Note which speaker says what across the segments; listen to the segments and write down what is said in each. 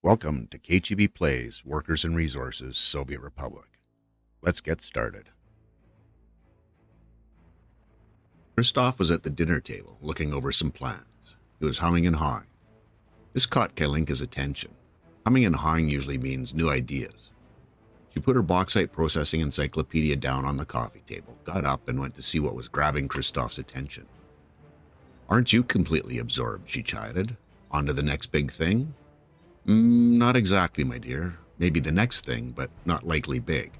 Speaker 1: Welcome to kcheebplays, Workers and Resources, Soviet Republic. Let's get started. Christoph was at the dinner table, looking over some plans. He was humming and hawing. This caught Kalinka's attention. Humming and hawing usually means new ideas. She put her bauxite processing encyclopedia down on the coffee table, got up, and went to see what was grabbing Christoph's attention. "Aren't you completely absorbed?" she chided. "On to the next big thing?" Not exactly, my dear. Maybe the next thing, but not likely big."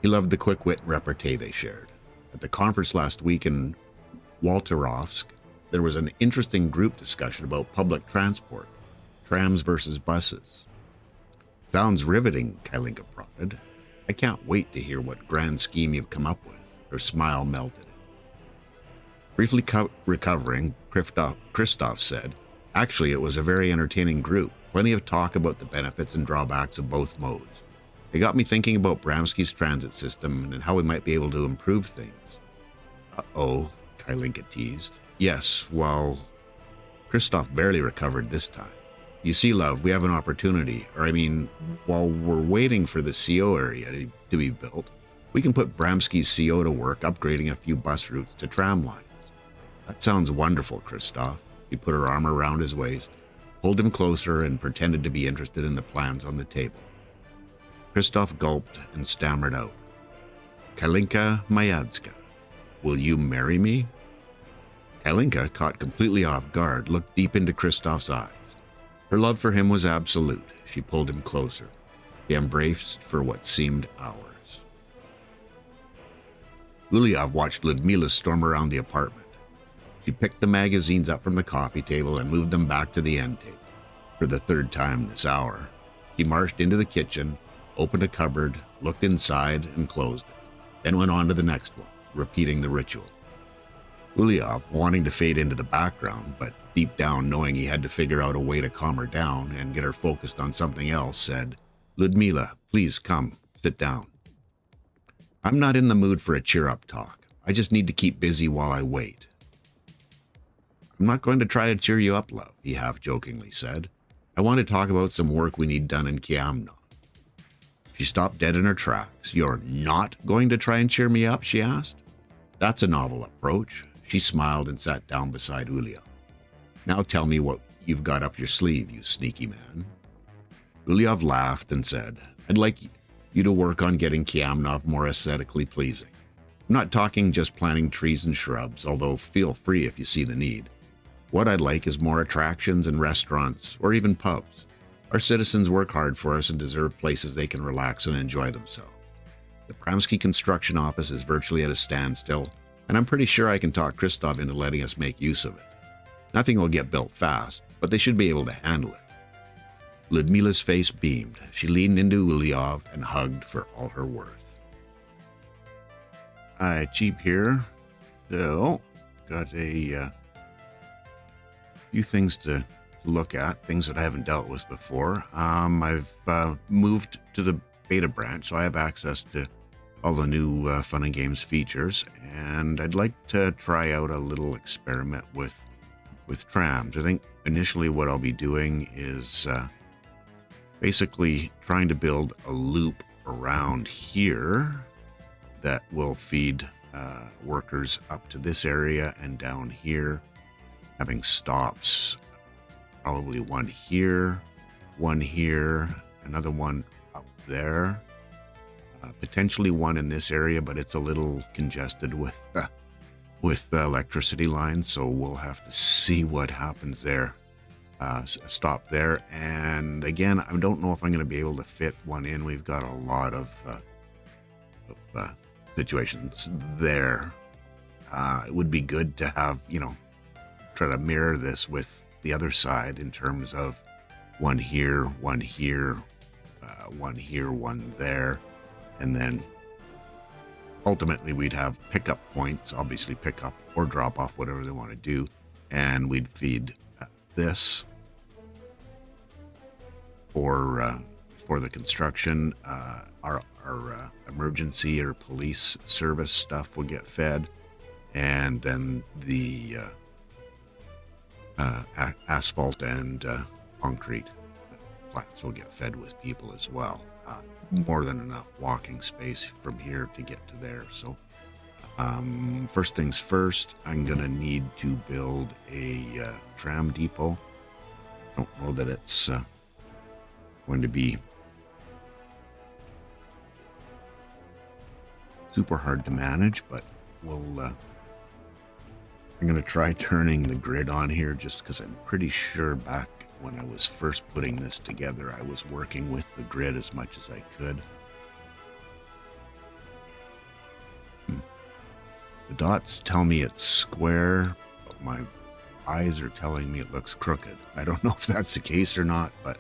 Speaker 1: He loved the quick wit and repartee they shared. At the conference last week in Walterovsk, there was an interesting group discussion about public transport, trams versus buses. "Sounds riveting," Kalinka prodded. "I can't wait to hear what grand scheme you've come up with." Her smile melted. Briefly recovering, Christoph said, "Actually, it was a very entertaining group. Plenty of talk about the benefits and drawbacks of both modes. It got me thinking about Bramsky's transit system and how we might be able to improve things." "Uh-oh," Kalinka teased. "Yes, well..." Christoph barely recovered this time. "You see, love, we have an opportunity. While we're waiting for the CO area to be built, we can put Bramsky's CO to work upgrading a few bus routes to tram lines." "That sounds wonderful, Christoph." She put her arm around his waist, pulled him closer, and pretended to be interested in the plans on the table. Christoph gulped and stammered out, "Kalinka Mayadska, will you marry me?" Kalinka, caught completely off guard, looked deep into Christoph's eyes. Her love for him was absolute. She pulled him closer. They embraced for what seemed hours. Uliov watched Ludmila storm around the apartment. She picked the magazines up from the coffee table and moved them back to the end table. For the third time this hour, he marched into the kitchen, opened a cupboard, looked inside, and closed it, then went on to the next one, repeating the ritual. Uliov, wanting to fade into the background, but deep down knowing he had to figure out a way to calm her down and get her focused on something else, said, "Ludmila, please come, sit down." "I'm not in the mood for a cheer-up talk. I just need to keep busy while I wait." "I'm not going to try to cheer you up, love," he half-jokingly said. "I want to talk about some work we need done in Kiamna." She stopped dead in her tracks. "You're not going to try and cheer me up?" she asked. "That's a novel approach." She smiled and sat down beside Uliov. "Now tell me what you've got up your sleeve, you sneaky man." Uliov laughed and said, "I'd like you to work on getting Kiamnov more aesthetically pleasing. I'm not talking just planting trees and shrubs, although feel free if you see the need. What I'd like is more attractions and restaurants, or even pubs. Our citizens work hard for us and deserve places they can relax and enjoy themselves. The Bramsky construction office is virtually at a standstill, and I'm pretty sure I can talk Christoph into letting us make use of it. Nothing will get built fast, but they should be able to handle it." Ludmila's face beamed. She leaned into Uliov and hugged for all her worth. "Hi, Cheap here. So, got a few things to look at, things that I haven't dealt with before. I've moved to the beta branch, so I have access to all the new fun and games features, and I'd like to try out a little experiment with trams. I think initially what I'll be doing is basically trying to build a loop around here that will feed workers up to this area and down here, having stops, probably one here, another one up there, potentially one in this area, but it's a little congested with electricity lines, so we'll have to see what happens there. Stop there, and again, I don't know if I'm going to be able to fit one in. We've got a lot of situations there. It would be good to have, try to mirror this with the other side in terms of one here, one here, one there, and then ultimately we'd have pickup points, obviously pick up or drop off, whatever they want to do, and we'd feed this for the construction. Our emergency or police service stuff will get fed, and then the asphalt and concrete plants will get fed with people as well. More than enough walking space from here to get to there. So first things first, I'm going to need to build a tram depot. I don't know that it's going to be super hard to manage, but I'm going to try turning the grid on here just because I'm pretty sure back when I was first putting this together, I was working with the grid as much as I could. The dots tell me it's square, but my eyes are telling me it looks crooked. I don't know if that's the case or not, but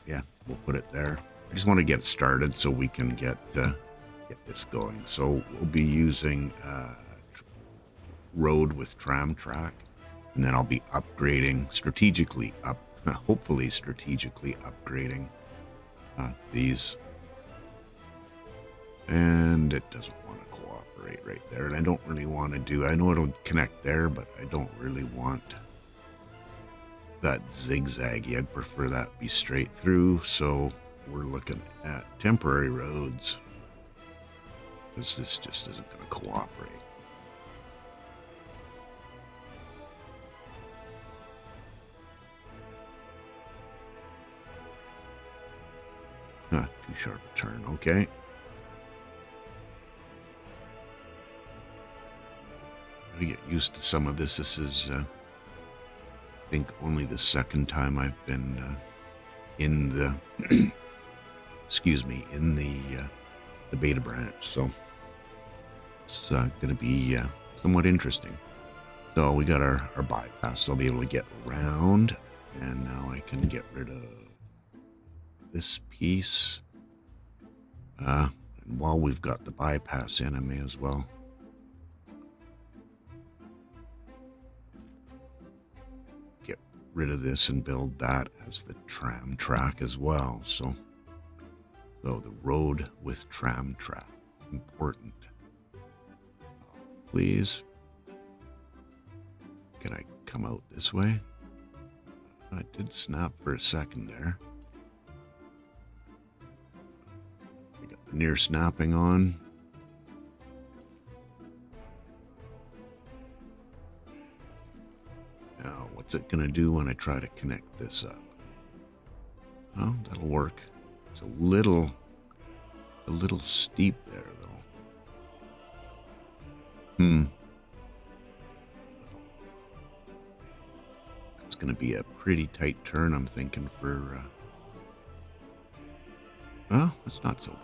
Speaker 1: yeah, we'll put it there. I just want to get it started so we can get this going. So we'll be using road with tram track, and then I'll be upgrading hopefully strategically upgrading these. And it doesn't want to cooperate right there, and I don't really want to I know it'll connect there, but I don't really want that zigzaggy. I'd prefer that be straight through. So we're looking at temporary roads because this just isn't going to cooperate. Too sharp a turn. Okay. I get used to some of this. This is, I think, only the second time I've been in the, excuse me, in the beta branch. So it's going to be somewhat interesting. So we got our bypass. So I'll be able to get around, and now I can get rid of this piece. And while we've got the bypass in, I may as well get rid of this and build that as the tram track as well. So the road with tram track, important. Please, can I come out this way? I did snap for a second there. I got the near snapping on. Now, what's it gonna do when I try to connect this up? Oh, that'll work. It's a little steep there, though. That's gonna be a pretty tight turn, I'm thinking, for well, it's not so bad.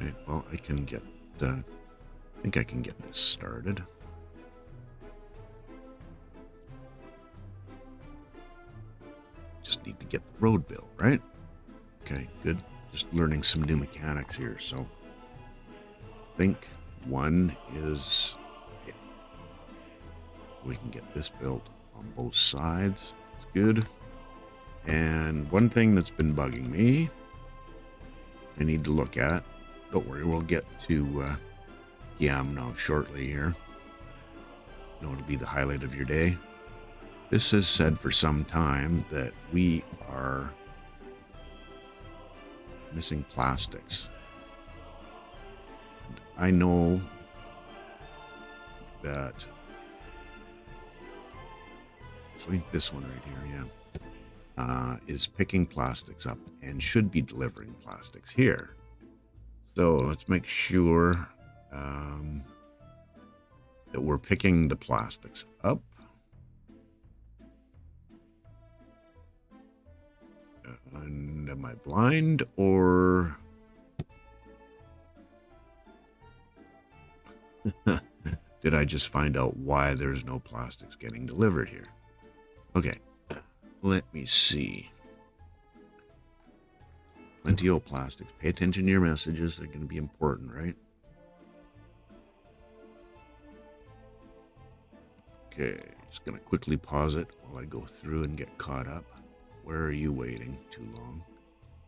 Speaker 1: Okay, well, I think I can get this started. Just need to get the road built, right? Okay, good. Just learning some new mechanics here. So I think one is, yeah, we can get this built on both sides. That's good. And one thing that's been bugging me, I need to look at. Don't worry, we'll get to Yam now shortly here. You know, it'll be the highlight of your day. This has said for some time that we are missing plastics. And I know that, I think this one right here, yeah, is picking plastics up and should be delivering plastics here. So let's make sure that we're picking the plastics up. And am I blind, or did I just find out why there's no plastics getting delivered here? Okay, let me see. Plenty of plastics. Pay attention to your messages. They're going to be important, right? Okay, just going to quickly pause it while I go through and get caught up. Where are you waiting too long?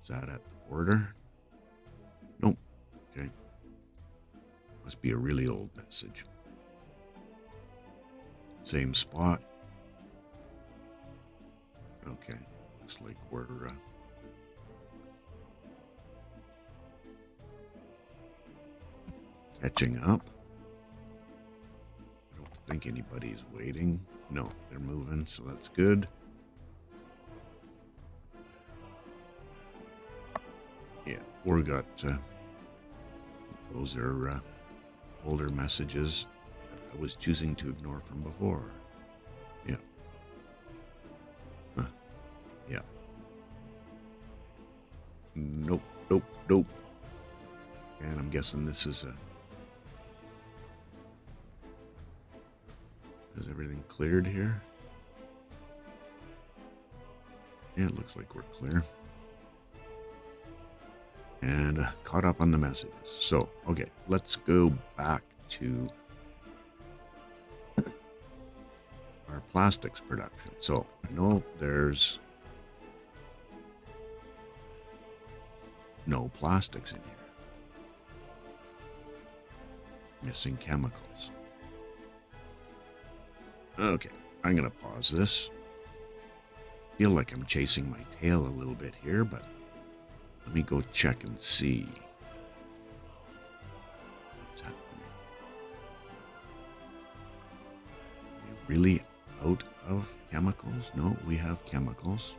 Speaker 1: Is that at the border? Nope. Okay. Must be a really old message. Same spot. Okay, looks like we're catching up. I don't think anybody's waiting. No, they're moving, so that's good. Yeah, we got those are older messages that I was choosing to ignore from before. Yeah. Huh. Yeah. Nope, nope, nope. And I'm guessing this is is everything cleared here? Yeah, it looks like we're clear. And caught up on the messages. So, okay, let's go back to our plastics production. So, I know there's no plastics in here. Missing chemicals. Okay, I'm going to pause this. Feel like I'm chasing my tail a little bit here, but let me go check and see what's happening. Are we really out of chemicals? No, we have chemicals.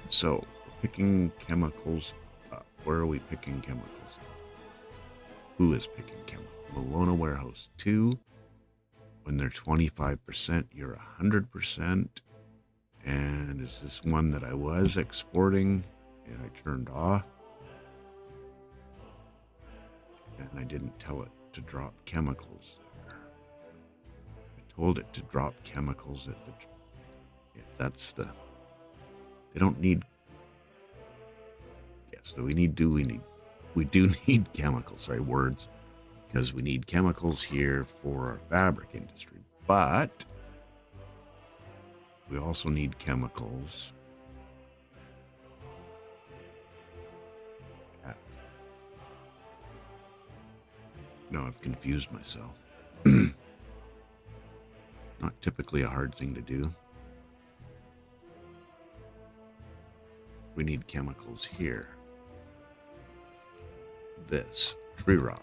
Speaker 1: So, we're picking chemicals up. Where are we picking chemicals up? Who is picking chemicals? Malona Warehouse 2. When they're 25%, you're 100%. And is this one that I was exporting and I turned off? And I didn't tell it to drop chemicals there. I told it to drop chemicals at the... Yeah, that's the... They don't need... Yeah, so we do need chemicals, right? Words. Because we need chemicals here for our fabric industry. But we also need chemicals. No, I've confused myself. Not typically a hard thing to do. We need chemicals here. This, tree raw.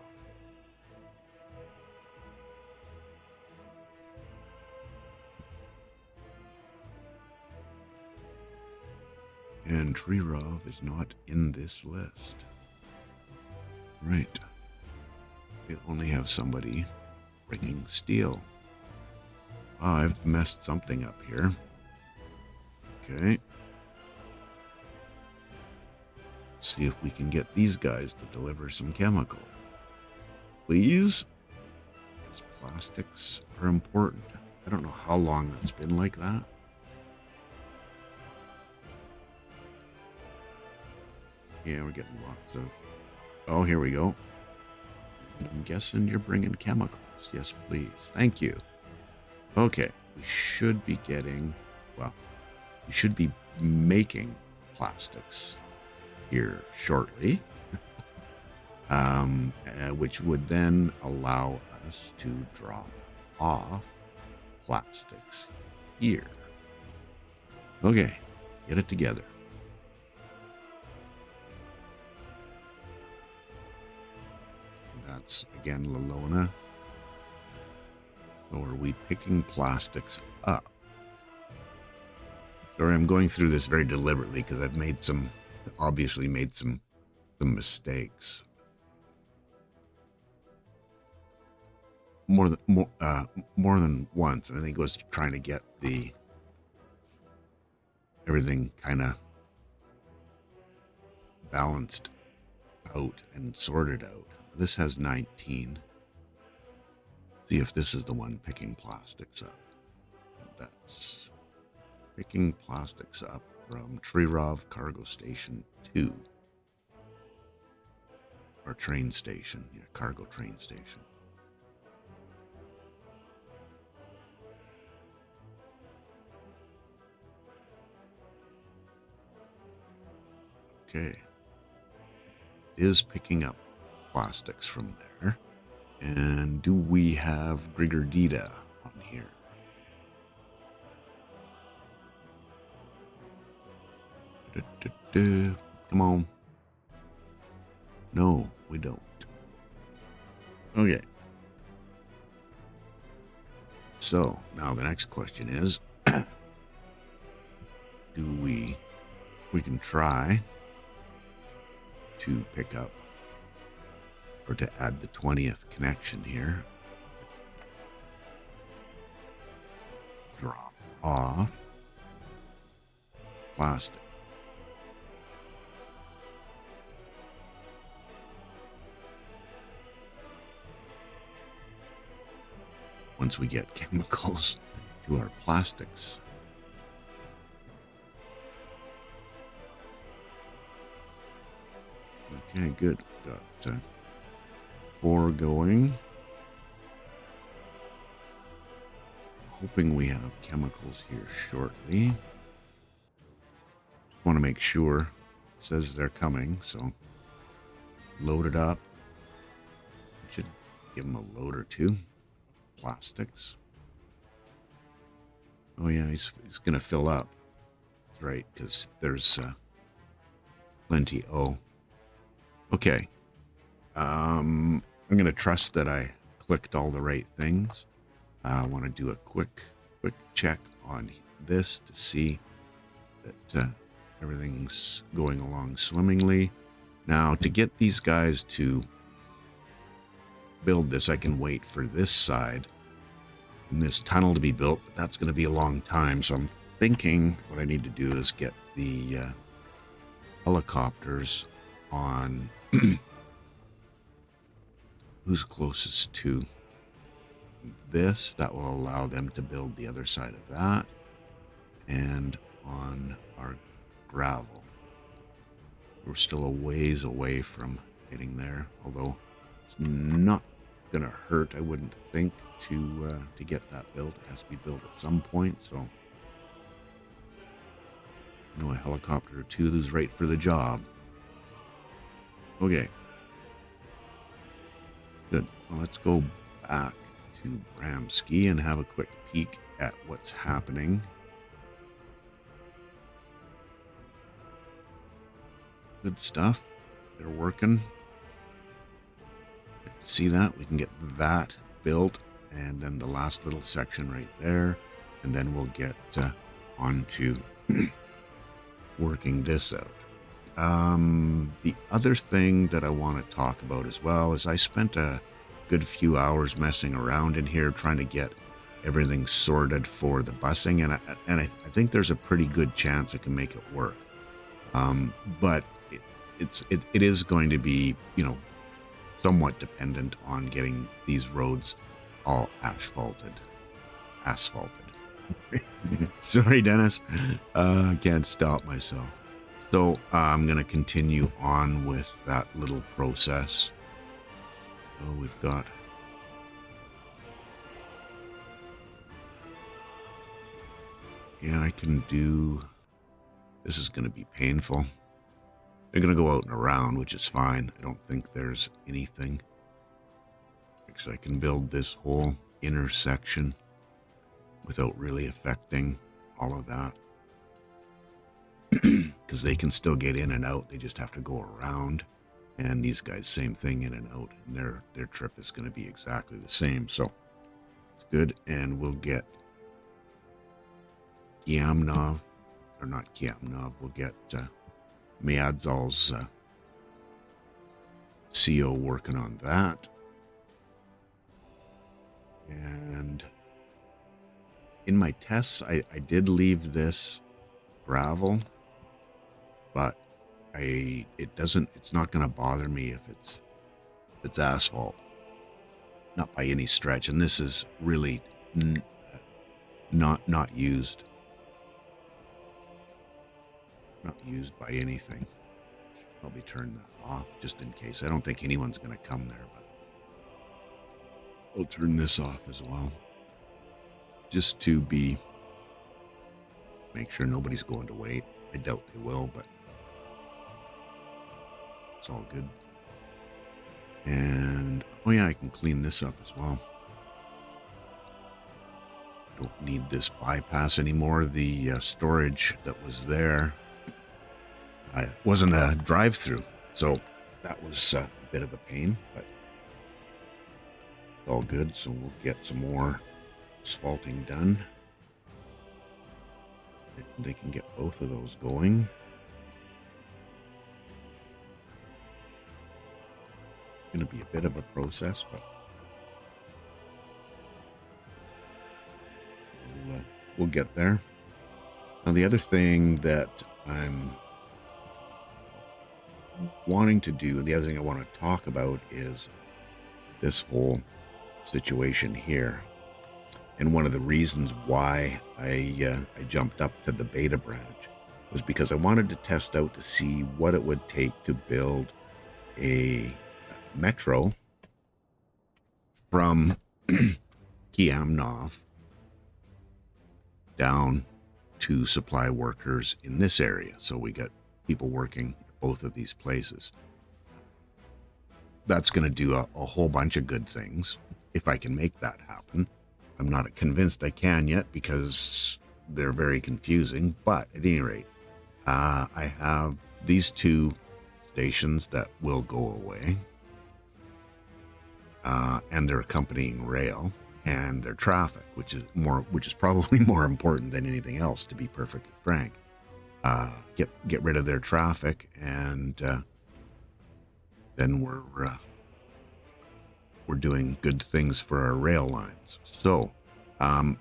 Speaker 1: And tree raw is not in this list. Right. We only have somebody bringing steel. Oh, I've messed something up here. Okay. Let's see if we can get these guys to deliver some chemical. Please? Because plastics are important. I don't know how long it's been like that. Yeah, we're getting lots of... Oh, here we go. I'm guessing you're bringing chemicals. Yes, please. Thank you. Okay, we should be getting... Well, we should be making plastics here shortly. Which would then allow us to drop off plastics here. Okay, get it together. That's again Lalona. So are we picking plastics up? Sorry, I'm going through this very deliberately because I've obviously made some mistakes. More than once. I think it was trying to get everything kind of balanced out and sorted out. This has 19. See if this is the one picking plastics up. That's picking plastics up from Trirov Cargo Station 2. Or train station. Yeah, cargo train station. Okay. Is picking up plastics from there. And do we have Grigordita on here? Come on. No, we don't. Okay. So now the next question is, we can try to pick up or to add the 20th connection here. Drop off plastic. Once we get chemicals to our plastics. Okay, good. Got 4 going. Hoping we have chemicals here shortly. Just want to make sure. It says they're coming, so load it up. Should give them a load or 2. Plastics. Oh yeah, he's gonna fill up. That's right, because there's plenty. Oh, okay. I'm gonna trust that I clicked all the right things. I want to do a quick check on this to see that everything's going along swimmingly. Now, to get these guys to build this, I can wait for this side and this tunnel to be built, but that's going to be a long time. So I'm thinking what I need to do is get the helicopters on who's closest to this. That will allow them to build the other side of that. And on our gravel, we're still a ways away from getting there, although it's not gonna hurt, I wouldn't think, to get that built. It has to be built at some point, so a helicopter or 2 is right for the job. Okay, good. Well, let's go back to Bramski and have a quick peek at what's happening. Good stuff. They're working. See that? We can get that built, and then the last little section right there, and then we'll get onto working this out. The other thing that I want to talk about as well is I spent a good few hours messing around in here trying to get everything sorted for the busing, and I think there's a pretty good chance I can make it work. But it is going to be, somewhat dependent on getting these roads all asphalted. Sorry, Dennis. I can't stop myself. So I'm going to continue on with that little process. So we've got I can do, this is going to be painful. They're going to go out and around, which is fine. I don't think there's anything. Actually, I can build this whole intersection without really affecting all of that. Because they can still get in and out. They just have to go around. And these guys, same thing, in and out. And their trip is going to be exactly the same. So it's good. And we'll get Kiamnov, or not Kiamnov, we'll get Miadzal's CO working on that. And in my tests, I did leave this gravel, but it's not going to bother me if it's asphalt, not by any stretch. And this is really not used by anything. Probably turn that off just in case. I don't think anyone's going to come there, but I'll turn this off as well, just to make sure nobody's going to wait. I doubt they will, but it's all good. And, oh yeah, I can clean this up as well. Don't need this bypass anymore. The storage that was there wasn't a drive-through, so that was a bit of a pain, but all good. So we'll get some more asphalting done. They can get both of those going. It's going to be a bit of a process, but we'll get there. Now, the other thing that I'm wanting to do, the other thing I want to talk about is this whole situation here. And one of the reasons why I jumped up to the beta branch was because I wanted to test out to see what it would take to build a metro from Kiamnov down to supply workers in this area. So we got people working at both of these places. That's going to do a whole bunch of good things if I can make that happen. I'm not convinced I can yet because they're very confusing, but at any rate, I have these two stations that will go away, and their accompanying rail and their traffic, which is probably more important than anything else, to be perfectly frank. Get rid of their traffic, and then we're doing good things for our rail lines. So I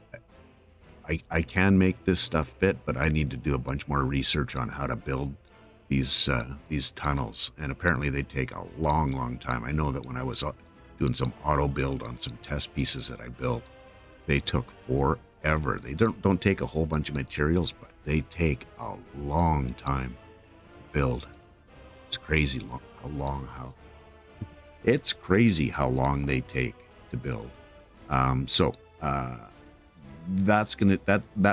Speaker 1: can make this stuff fit, but I need to do a bunch more research on how to build these tunnels, and apparently they take a long time. I know that when I was doing some auto build on some test pieces that I built, they took forever. They don't take a whole bunch of materials, but they take a long time to build. It's crazy it's crazy how long they take to build. That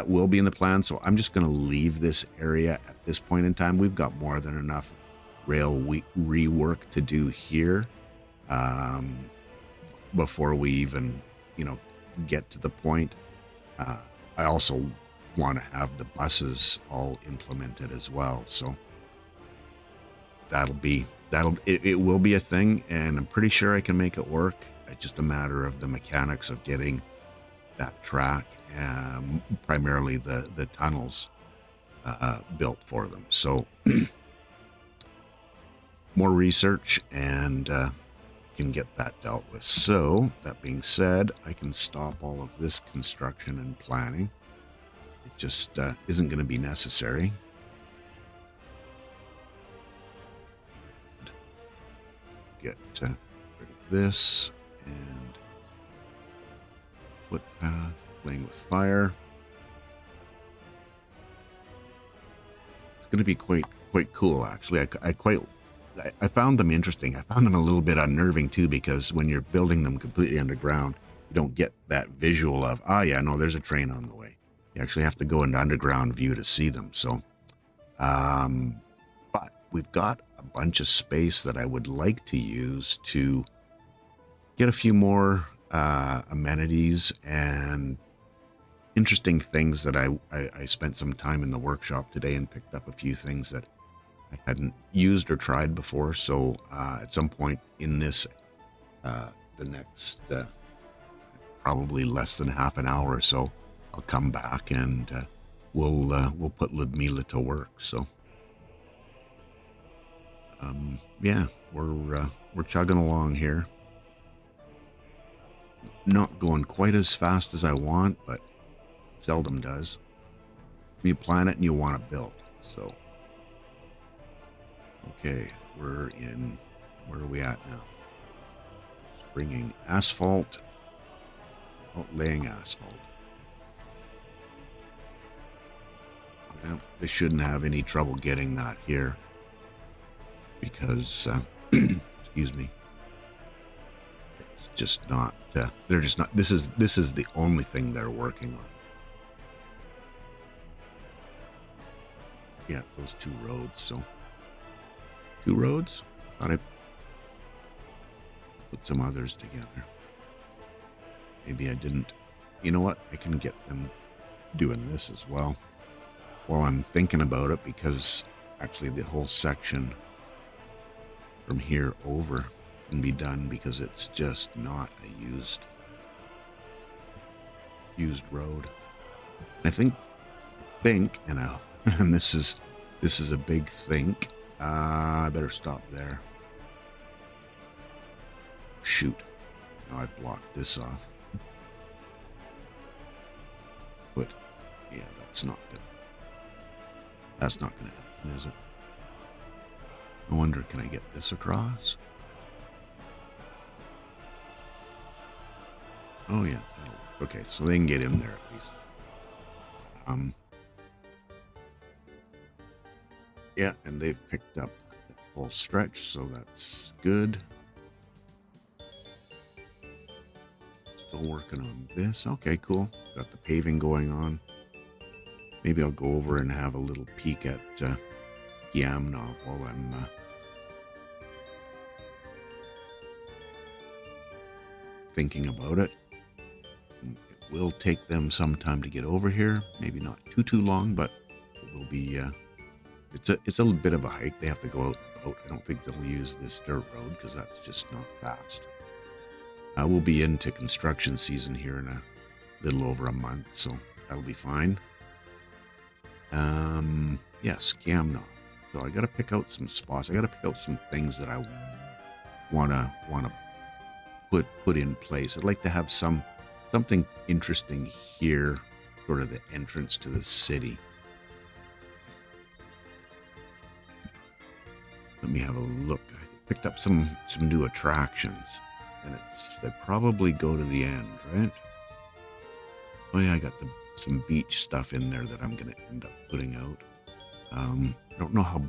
Speaker 1: will be in the plan. So I'm just gonna leave this area at this point in time. We've got more than enough rail rework to do here before we even get to the point. I also want to have the buses all implemented as well. So it will be a thing, and I'm pretty sure I can make it work. It's just a matter of the mechanics of getting that track, primarily the tunnels built for them. So more research, and can get that dealt with. So that being said, I can stop all of this construction and planning. It just isn't going to be necessary. Get rid of this, and footpath, playing with fire. It's going to be quite cool, actually. I found them interesting. I found them a little bit unnerving too, because when you're building them completely underground, you don't get that visual of, there's a train on the way. You actually have to go into underground view to see them. So, but we've got a bunch of space that I would like to use to get a few more amenities and interesting things that I spent some time in the workshop today and picked up a few things that I hadn't used or tried before. So at some point in this, the next probably less than half an hour or so, I'll come back and we'll put Ludmila to work. So we're chugging along here. Not going quite as fast as I want, but seldom does. You plan it and you want to build. So okay, where are we at now? Just bringing asphalt, laying asphalt. Well, they shouldn't have any trouble getting that here because, excuse me, it's just not, they're just not, this is the only thing they're working on. Yeah, those two roads, so. 2 roads? put some others together. Maybe I didn't. You know what? I can get them doing this as well while I'm thinking about it, because actually the whole section from here over can be done, because it's just not a used road. I think, and and this is a big think. I better stop there. Shoot. Now I've blocked this off. But yeah, that's not gonna happen, is it? I wonder, can I get this across? Oh yeah, that'll work. Okay, so they can get in there at least. Yeah, and they've picked up the whole stretch, so that's good. Still working on this. Okay, cool. Got the paving going on. Maybe I'll go over and have a little peek at Yamna while I'm thinking about it. It will take them some time to get over here. Maybe not too long, but it will be. It's a little bit of a hike. They have to go out and about. I don't think they'll use this dirt road because that's just not fast. We'll be into construction season here in a little over a month, so that'll be fine. Yes, Yamna. So I got to pick out some spots. I got to pick out some things that I wanna put in place. I'd like to have something interesting here, sort of the entrance to the city. Let me have a look. I picked up some new attractions, and they probably go to the end, right? Oh yeah, I got some beach stuff in there that I'm going to end up putting out. I don't know how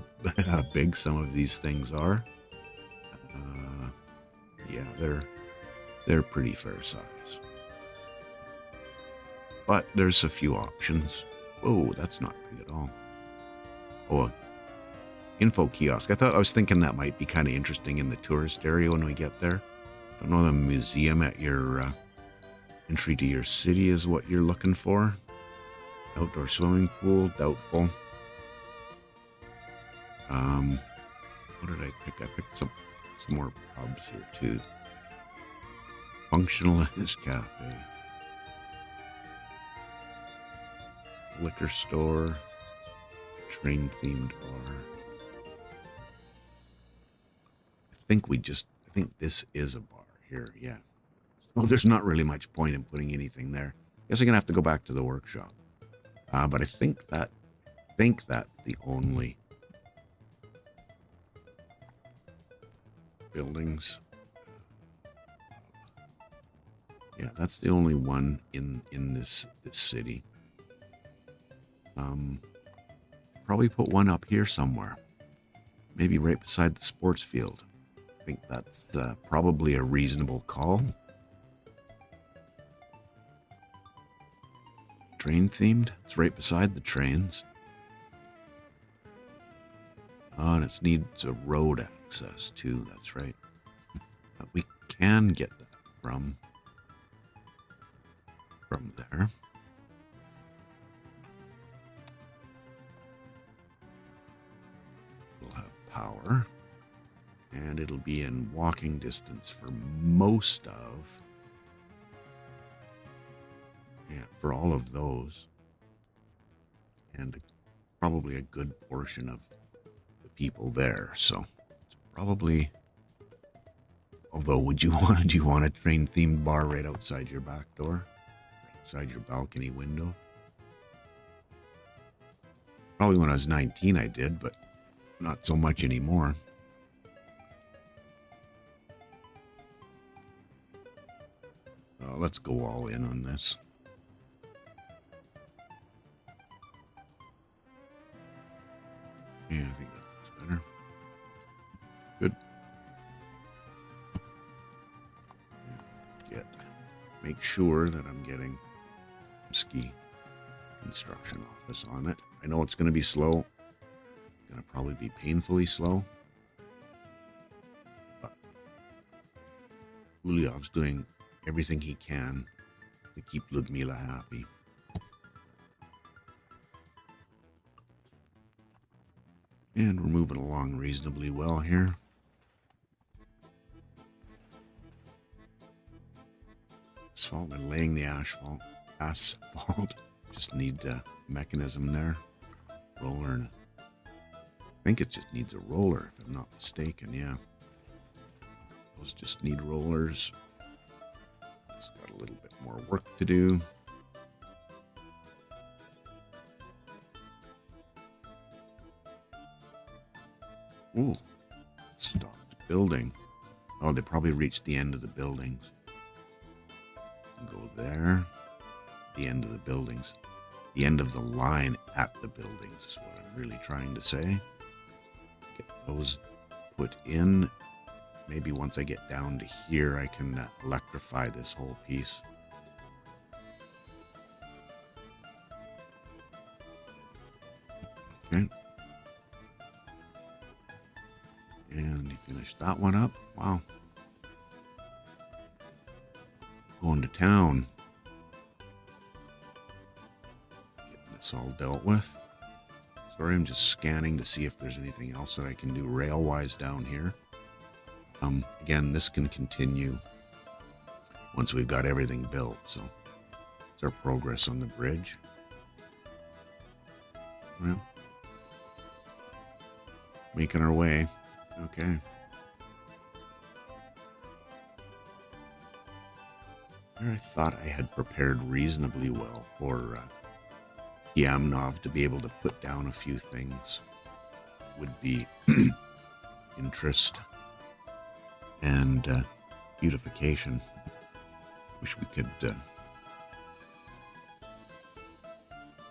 Speaker 1: big some of these things are. Yeah, they're pretty fair size. But there's a few options. Whoa, that's not big at all. Oh, info kiosk. I was thinking that might be kind of interesting in the tourist area when we get there. Don't know, the museum at your entry to your city is what you're looking for. Outdoor swimming pool, doubtful. What did I pick? I picked some more pubs here too. Functionalist cafe, liquor store, train themed bar. I think this is a bar here. Yeah. Well, there's not really much point in putting anything there. Guess I'm gonna have to go back to the workshop. But I think that's the only buildings. Yeah, that's the only one in this city. Probably put one up here somewhere. Maybe right beside the sports field. I think that's probably a reasonable call. Train themed. It's right beside the trains. Oh, and it needs a road access too. That's right. But we can get that from there. We'll have power, and it'll be in walking distance for most of. Yeah, for all of those, and probably a good portion of the people there. So it's probably. Although, do you want a train themed bar right outside your back door, outside your balcony window? Probably when I was 19, I did, but not so much anymore. Let's go all in on this. Yeah, I think that looks better. Good. Make sure that I'm getting ski construction office on it. I know it's going to be slow. It's going to probably be painfully slow. But Ulyov's doing everything he can to keep Ludmila happy. And we're moving along reasonably well here. Asphalt and laying the asphalt. Just need a mechanism there. Roller and I think it just needs a roller, if I'm not mistaken, yeah. Those just need rollers. It's got a little bit more work to do. Ooh, stopped building. Oh, they probably reached the end of the buildings. Go there. The end of the buildings. The end of the line at the buildings is what I'm really trying to say. Get those put in. Maybe once I get down to here, I can electrify this whole piece. Okay. And you finished that one up. Wow. Going to town. Getting this all dealt with. Sorry, I'm just scanning to see if there's anything else that I can do rail-wise down here. Again, this can continue once we've got everything built. So it's our progress on the bridge. Well, making our way. Okay. I thought I had prepared reasonably well for Yamnov to be able to put down a few things. Would be interest and beautification. Wish we could...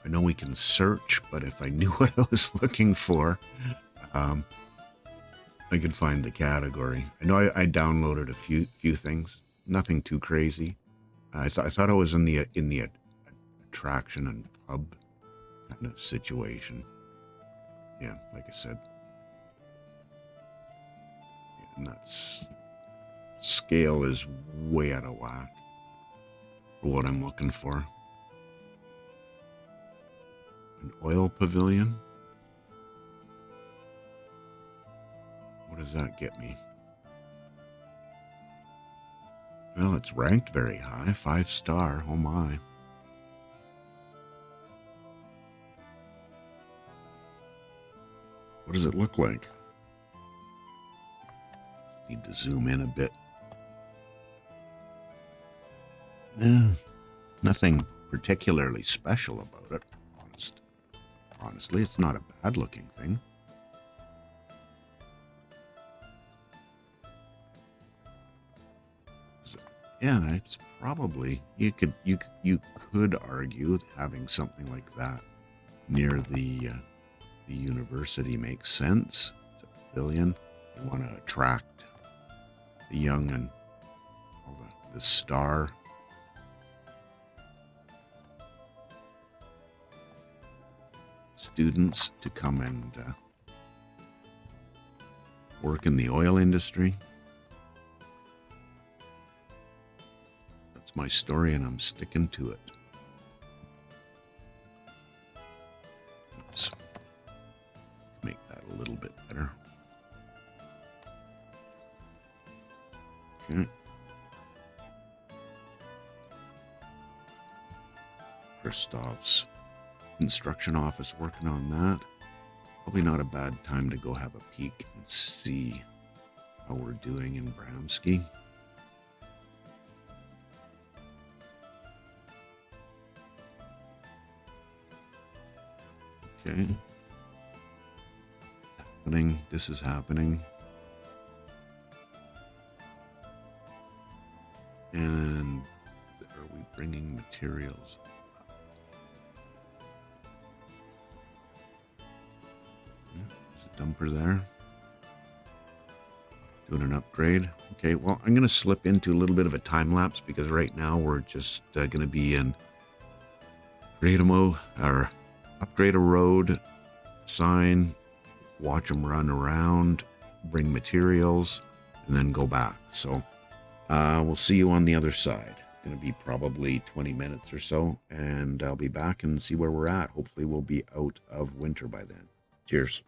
Speaker 1: I know we can search, but if I knew what I was looking for, I could find the category. I know I downloaded a few things. Nothing too crazy. I thought I was in the attraction and pub kind of situation. Yeah, like I said. Yeah, and that's scale is way out of whack for what I'm looking for. An oil pavilion. What does that get me? Well, it's ranked very high, 5-star, oh my. What does it look like? Need to zoom in a bit. Yeah, nothing particularly special about it, honestly. It's not a bad looking thing. Yeah, it's probably, you could argue that having something like that near the university makes sense. It's a pavilion. You want to attract the young and all the star students to come and work in the oil industry. My story, and I'm sticking to it. Oops. Make that a little bit better. Okay. Christoph's construction office working on that. Probably not a bad time to go have a peek and see how we're doing in Bramsky. Okay. It's happening. This is happening. And are we bringing materials up? Yeah, there's a dumper there. Doing an upgrade. Okay, well, I'm going to slip into a little bit of a time lapse because right now we're just going to be in create a or upgrade a road, sign, watch them run around, bring materials, and then go back. So We'll see you on the other side. Going to be probably 20 minutes or so, and I'll be back and see where we're at. Hopefully we'll be out of winter by then. Cheers.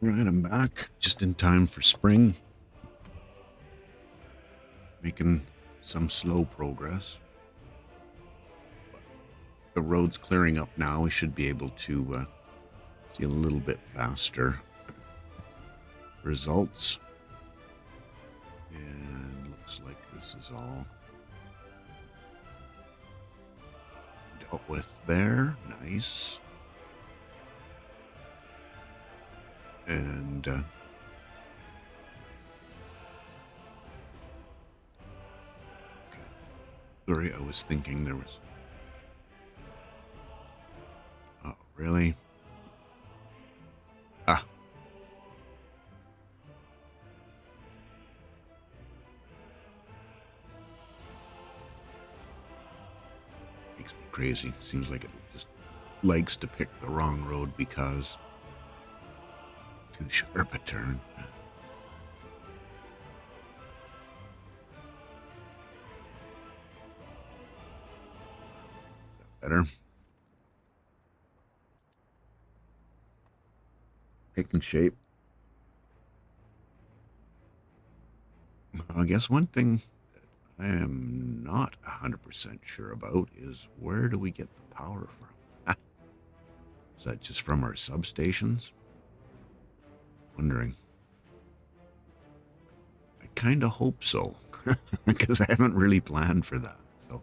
Speaker 1: Right, I'm back just in time for spring. Making some slow progress. The road's clearing up now. We should be able to see a little bit faster results. And looks like this is all dealt with there. Nice. And okay. Sorry, I was thinking there was... Oh, really? Ah. Makes me crazy. Seems like it just likes to pick the wrong road because too sharp a turn. Better. Taking shape. I guess one thing that I am not 100% sure about is where do we get the power from? Is that just from our substations? Wondering. I kind of hope so, because I haven't really planned for that. So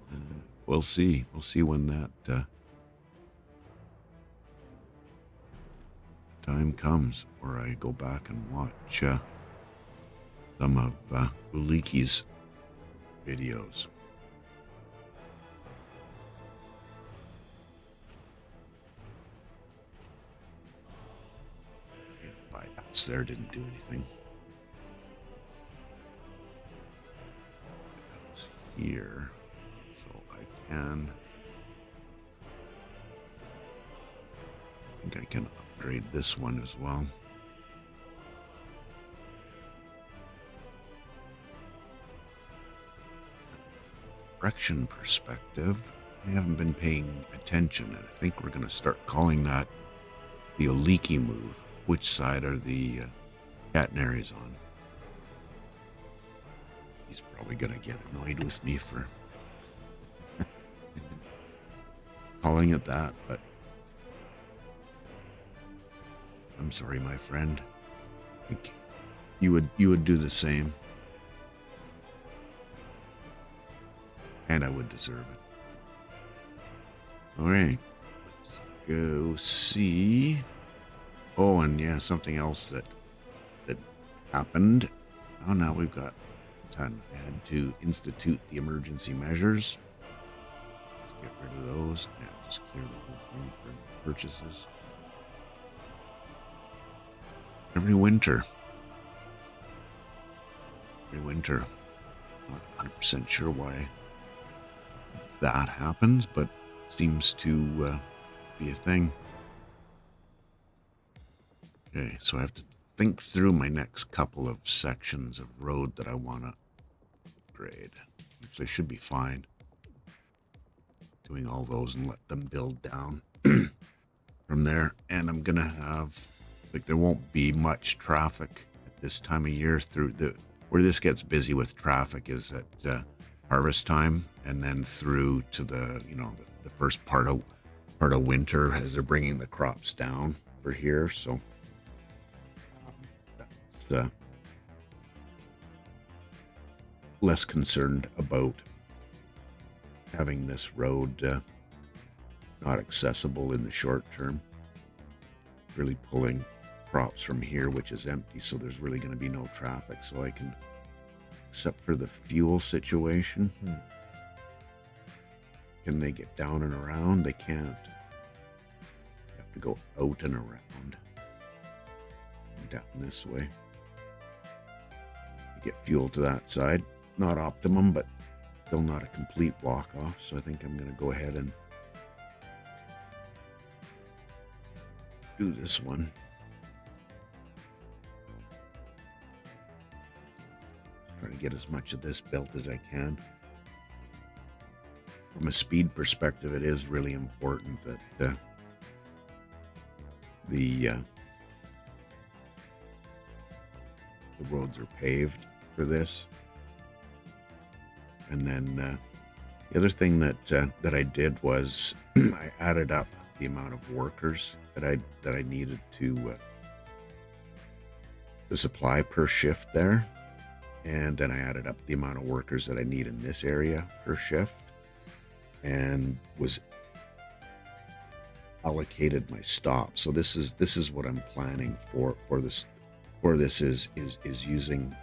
Speaker 1: we'll see. We'll see when that time comes, where I go back and watch some of Uliki's videos. The bypass there didn't do anything. Bypass here, so I think I can upgrade this one as well. Direction perspective, I haven't been paying attention, and I think we're going to start calling that the Oliki move. Which side are the catenaries on? He's probably going to get annoyed with me for calling it that, but I'm sorry, my friend. I think you would do the same. And I would deserve it. All right, let's go see. Oh, and yeah, something else that happened. Oh, now we've got time. I had to institute the emergency measures. Let's get rid of those. Yeah, just clear the whole thing for purchases. Every winter. Not 100% sure why that happens, but it seems to be a thing. Okay, so I have to think through my next couple of sections of road that I want to upgrade, which I should be fine doing all those and let them build down from there. And I'm gonna have, like, there won't be much traffic at this time of year. Through where this gets busy with traffic is at harvest time, and then through to the the first part of winter as they're bringing the crops down for here. So that's less concerned about having this road not accessible in the short term. Really pulling crops from here, which is empty, so there's really going to be no traffic, so I can, except for the fuel situation. Can they get down and around? They can't. You have to go out and around. Down this way. You get fuel to that side. Not optimum, but still not a complete block off, so I think I'm going to go ahead and do this one. Try to get as much of this built as I can. From a speed perspective, it is really important that the the roads are paved for this. And then the other thing that I did was I added up the amount of workers that I needed to supply per shift there, and then I added up the amount of workers that I need in this area per shift, and was allocated my stop. So this is what I'm planning for this. For this is using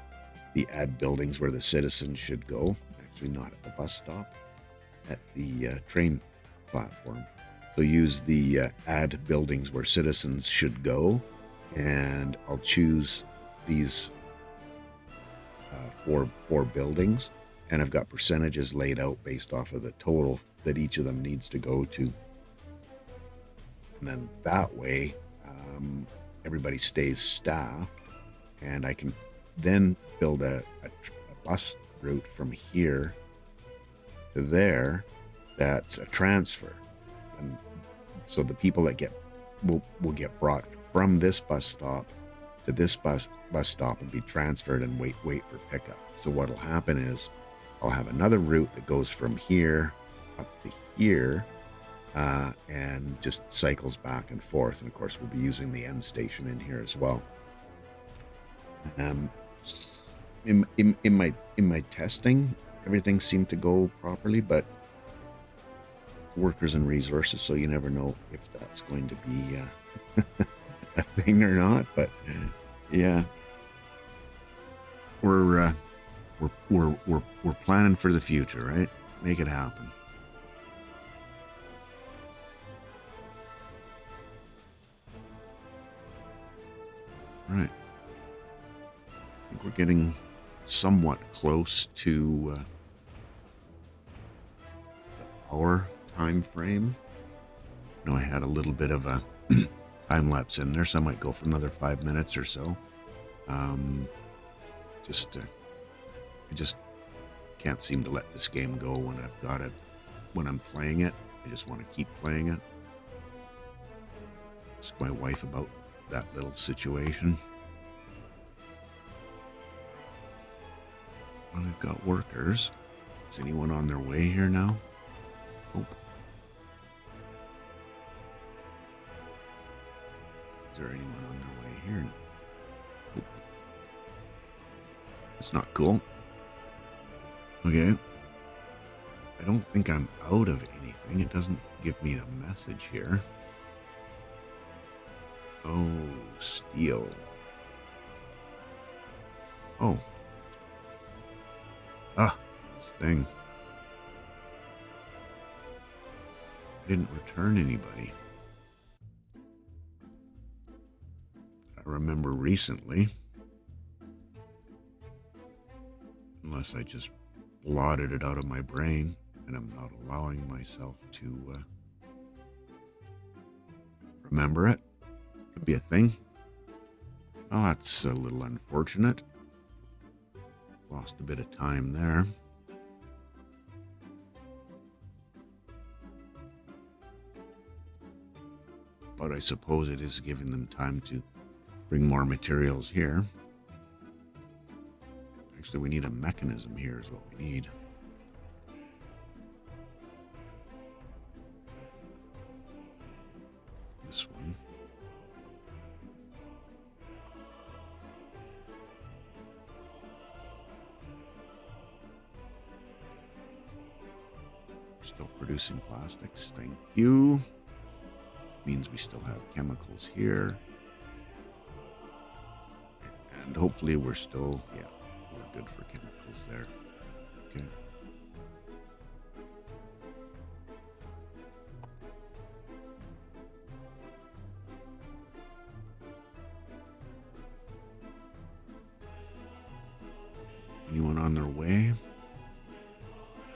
Speaker 1: the add buildings where the citizens should go. Actually, not at the bus stop, at the train platform. So use the add buildings where citizens should go, and I'll choose these four buildings, and I've got percentages laid out based off of the total that each of them needs to go to. And then that way, everybody stays staffed, and I can then build a bus route from here to there that's a transfer. And so the people that will get brought from this bus stop to this bus stop and be transferred and wait for pickup. So what'll happen is I'll have another route that goes from here up to here, and just cycles back and forth. And of course, we'll be using the end station in here as well. In my testing, everything seemed to go properly, but workers and resources, so you never know if that's going to be a thing or not. But yeah, we're planning for the future, right? Make it happen. All right. I think we're getting somewhat close to the hour time frame. I know I had a little bit of a time lapse in there, so I might go for another 5 minutes or so. I just can't seem to let this game go when I've got it. When I'm playing it, I just want to keep playing it. Ask my wife about that little situation. Well, we've got workers. Is anyone on their way here now? Nope. Is there anyone on their way here now? Nope. It's not cool. Okay. I don't think I'm out of anything. It doesn't give me a message here. Oh, steel. Oh. This thing. I didn't return anybody. I remember recently. Unless I just blotted it out of my brain and I'm not allowing myself to remember it. Could be a thing. Oh, that's a little unfortunate. Lost a bit of time there. But I suppose it is giving them time to bring more materials here. Actually, we need a mechanism here is what we need. This one. Still producing plastics. Thank you. Means we still have chemicals here. And hopefully we're still, yeah, we're good for chemicals there. Okay. Anyone on their way?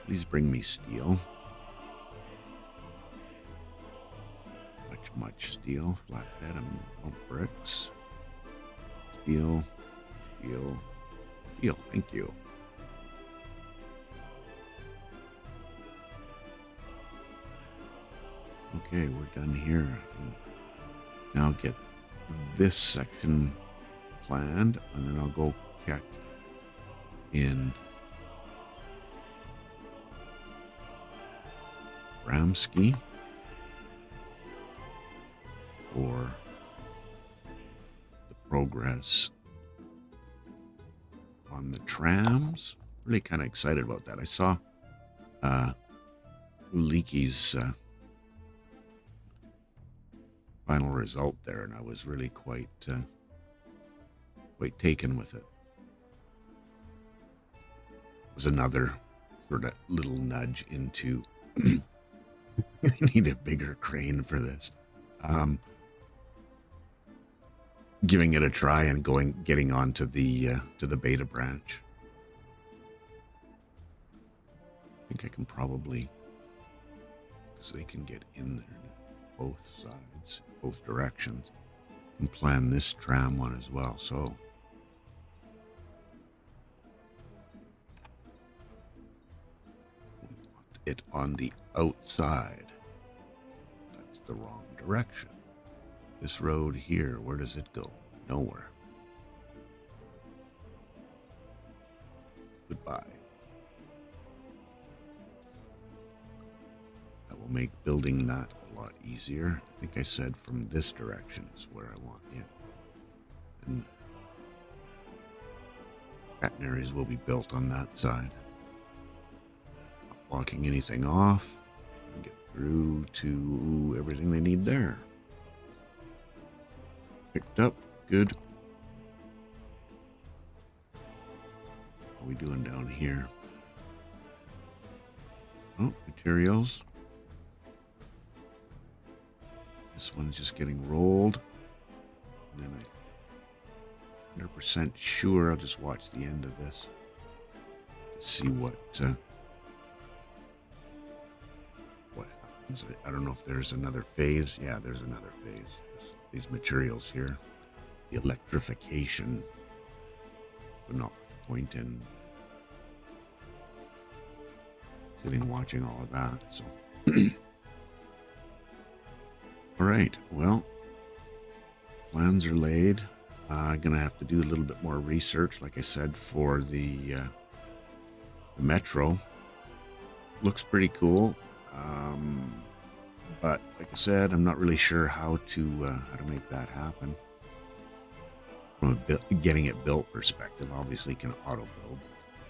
Speaker 1: Please bring me steel. Much steel, flatbed, and bricks. Steel. Thank you. Okay, we're done here. I can now get this section planned, and then I'll go check in Ramsky for the progress on the trams. Really kind of excited about that. I saw Uliki's final result there, and I was really quite taken with it. It was another sort of little nudge into I need a bigger crane for this. Giving it a try and getting on to the beta branch. I think I can probably, because they can get in there now, both sides, both directions, and plan this tram one as well. So we want it on the outside. That's the wrong direction. This road here, where does it go? Nowhere. Goodbye. That will make building that a lot easier. I think I said from this direction is where I want it. And catenaries will be built on that side. Not blocking anything off. And get through to everything they need there. Picked up. Good. What are we doing down here? Oh, materials. This one's just getting rolled. And then I'm 100% sure I'll just watch the end of this to see what happens. I don't know if there's another phase. Yeah, there's another phase. There's these materials here. The electrification, but not much point in sitting watching all of that. So, all right. Well, plans are laid. I'm gonna have to do a little bit more research, like I said, for the metro. Looks pretty cool, but like I said, I'm not really sure how to make that happen. From a getting it built perspective, obviously can auto build.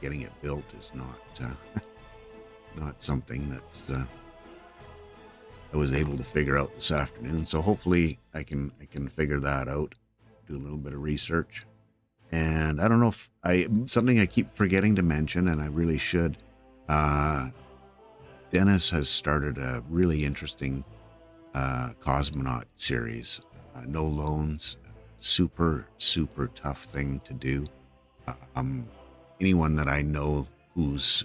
Speaker 1: Getting it built is not not something that's I was able to figure out this afternoon. So hopefully I can figure that out. Do a little bit of research, and I don't know if something I keep forgetting to mention, and I really should. Dennis has started a really interesting cosmonaut series. No loans. Super tough thing to do. Anyone that I know who's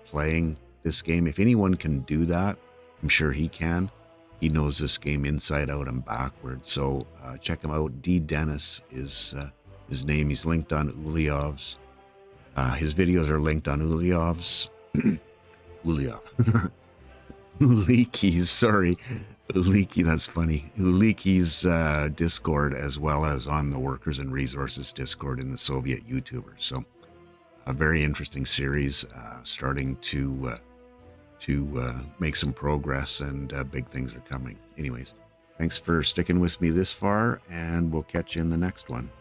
Speaker 1: playing this game, if anyone can do that, I'm sure he can. He knows this game inside out and backwards. So check him out. D Dennis is his name. He's linked on Uliov's. His videos are linked on Uliov's. Uliki's, sorry. Uliki, that's funny. Uliki's Discord, as well as on the Workers and Resources Discord in the Soviet YouTubers. So a very interesting series, starting to make some progress, and big things are coming. Anyways, thanks for sticking with me this far, and we'll catch you in the next one.